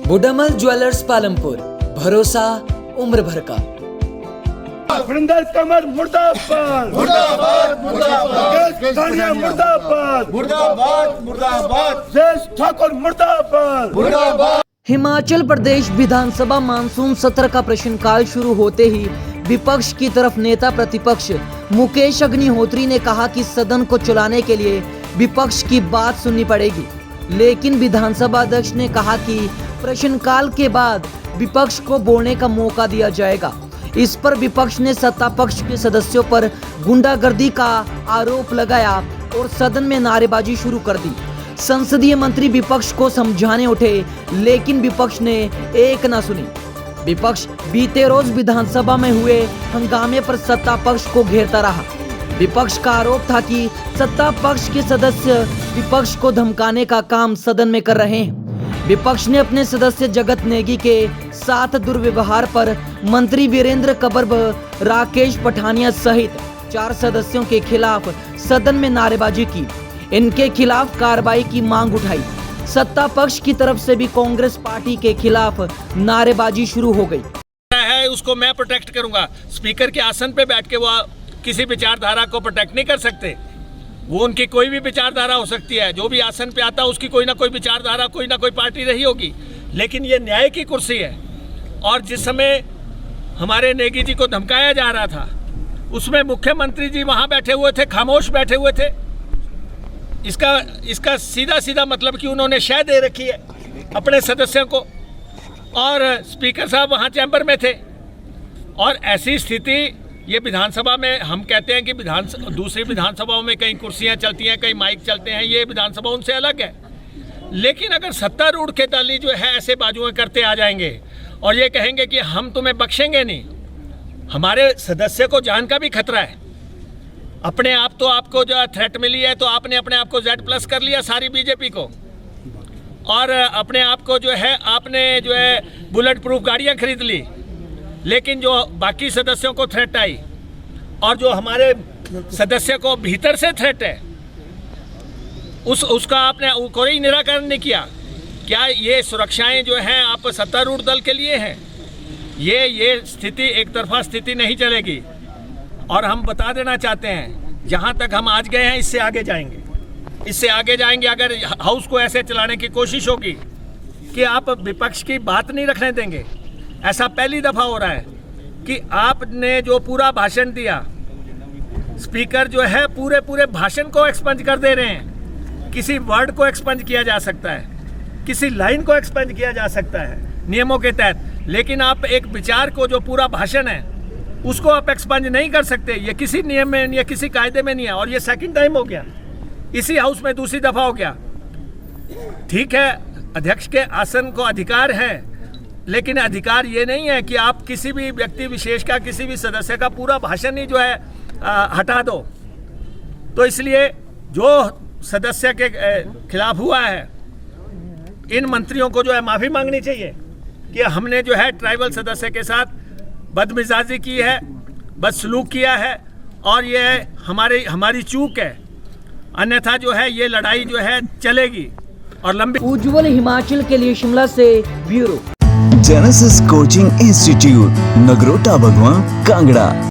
बुडामल jewellers Palampur, भरोसा उम्र भर का। वृंदावन कमर मुर्दाबाद मुर्दाबाद मुर्दाबाद, मुर्दाबाद मुर्दाबाद मुर्दाबाद, जय ठाकुर मुर्दाबाद मुर्दाबाद। हिमाचल प्रदेश विधानसभा मानसून सत्र का प्रश्नकाल शुरू होते ही विपक्ष की तरफ नेता प्रतिपक्ष मुकेश अग्निहोत्री ने कहा कि सदन को चलाने के लिए विपक्ष की बात सुननी पड़ेगी, लेकिन विधानसभा अध्यक्ष ने कहा कि प्रश्नकाल के बाद विपक्ष को बोलने का मौका दिया जाएगा। इस पर विपक्ष ने सत्ता पक्ष के सदस्यों पर गुंडागर्दी का आरोप लगाया और सदन में नारेबाजी शुरू कर दी। संसदीय मंत्री विपक्ष को समझाने उठे, लेकिन विपक्ष ने एक न सुनी। विपक्ष बीते रोज विधानसभा में हुए हंगामे पर सत्ता पक्ष को घेरता रहा। विपक्ष का आरोप था कि सत्ता पक्ष के सदस्य विपक्ष को धमकाने का काम सदन में कर रहे हैं। विपक्ष ने अपने सदस्य जगत नेगी के साथ दुर्व्यवहार पर मंत्री वीरेंद्र कंवर, राकेश पठानिया सहित 4 सदस्यों के खिलाफ सदन में नारेबाजी की। इनके खिलाफ कार्रवाई की मांग उठाई। सत्ता पक्ष की तरफ से भी कांग्रेस पार्टी के खिलाफ नारेबाजी शुरू हो गई। है उसको मैं प्रोटेक्ट करूंगा। स्पीकर के आसन पे बैठ के वो किसी विचारधारा को प्रोटेक्ट नहीं कर सकते। वो उनकी कोई भी विचारधारा हो सकती है, जो भी आसन पे आता है उसकी कोई ना कोई विचारधारा, कोई ना कोई पार्टी रही होगी, लेकिन ये न्याय की कुर्सी है। और जिस समय हमारे नेगी जी को धमकाया जा रहा था, उसमें मुख्यमंत्री जी वहां बैठे हुए थे, खामोश बैठे हुए थे। इसका सीधा सीधा मतलब कि उन्होंने शय दे रखी है अपने सदस्यों को, और स्पीकर साहब वहां चैम्बर में थे। और ऐसी स्थिति ये विधानसभा में, हम कहते हैं कि दूसरी विधानसभाओं में कई कुर्सियां चलती हैं, कई माइक चलते हैं, ये विधानसभा उनसे अलग है। लेकिन अगर सत्तारूढ़ के दल जो है ऐसे बाजुएं करते आ जाएंगे और ये कहेंगे कि हम तुम्हें बख्शेंगे नहीं, हमारे सदस्य को जान का भी खतरा है। अपने आप तो आपको जो थ्रेट मिली है, तो आपने अपने आप को Z+ कर लिया सारी बीजेपी को, और अपने आप को जो है आपने जो है बुलेट प्रूफ गाड़ियाँ खरीद ली। लेकिन जो बाकी सदस्यों को थ्रेट आई और जो हमारे सदस्य को भीतर से थ्रेट है, उसका आपने कोई निराकरण नहीं किया। क्या ये सुरक्षाएं जो हैं आप सत्तारूढ़ दल के लिए हैं? ये स्थिति एक तरफा स्थिति नहीं चलेगी। और हम बता देना चाहते हैं, जहां तक हम आज गए हैं इससे आगे जाएंगे, इससे आगे जाएंगे। अगर हाउस को ऐसे चलाने की कोशिश होगी कि आप विपक्ष की बात नहीं रखने देंगे, ऐसा पहली दफा हो रहा है कि आपने जो पूरा भाषण दिया, स्पीकर जो है पूरे भाषण को एक्सपंज कर दे रहे हैं। किसी वर्ड को एक्सपंज किया जा सकता है, किसी लाइन को एक्सपंज किया जा सकता है नियमों के तहत, लेकिन आप एक विचार को, जो पूरा भाषण है, उसको आप एक्सपंज नहीं कर सकते। ये किसी नियम में या किसी कायदे में नहीं है। और ये सेकंड टाइम हो गया, इसी हाउस में दूसरी दफा हो गया। ठीक है, अध्यक्ष के आसन को अधिकार है, लेकिन अधिकार ये नहीं है कि आप किसी भी व्यक्ति विशेष का, किसी भी सदस्य का पूरा भाषण ही जो है हटा दो। तो इसलिए जो सदस्य के खिलाफ हुआ है, इन मंत्रियों को जो है माफी मांगनी चाहिए कि हमने जो है ट्राइबल सदस्य के साथ बदमिजाजी की है, बदसलूक किया है, और ये हमारी चूक है। अन्यथा जो है ये लड़ाई जो है चलेगी और लंबी। उज्जवल हिमाचल के लिए शिमला से bureau. Genesis coaching institute, Nagrota भगवान, कांगड़ा।